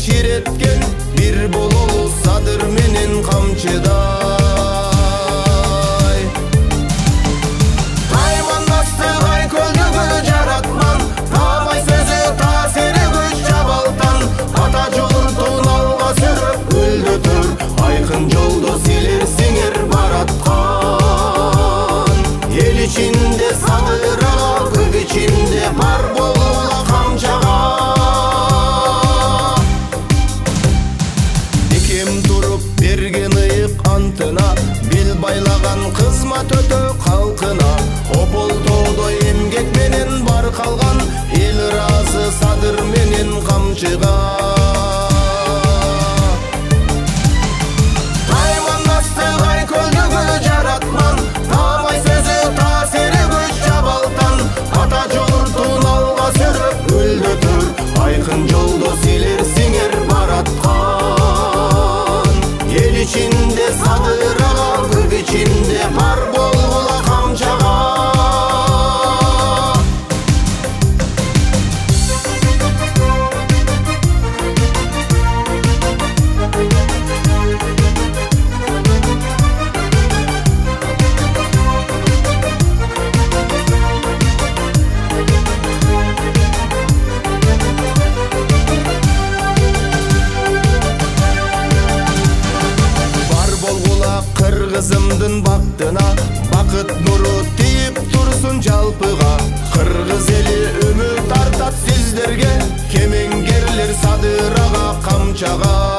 ширеткен, бир бололу садыр менен камчыдай. Каймандастык ай көлдөгү жаратман, таамай сөзү таасири күч жабалтан. Ата журтун алга сүрүп гүлдөтөр, айкын жолду силер сиңер бараткан. Эл ичинде садырага, көк ичинде бар болула камчага. Бекем туруп берген ыйык антына, бел байлаган кызмат өтө калкына. Опол тоодой эмгек менен бар калган, эл ыраазы садыр менен камчыга. Каймандастык ай көлдөгү жаратман, таамай сөзү таасири күч жабалтан. Ата журтун алга сүрүп гүлдөтөр, айкын жолдо силер сиңер бараткан. Эл ичинде садырага, көк ичинде бар болгула камчага. Кыргызымдын бактына, бакыт нуру тийип турсун жалпыга. Кыргыз эли үмүт артат сиздерге, кемеңгерлер садырага камчага.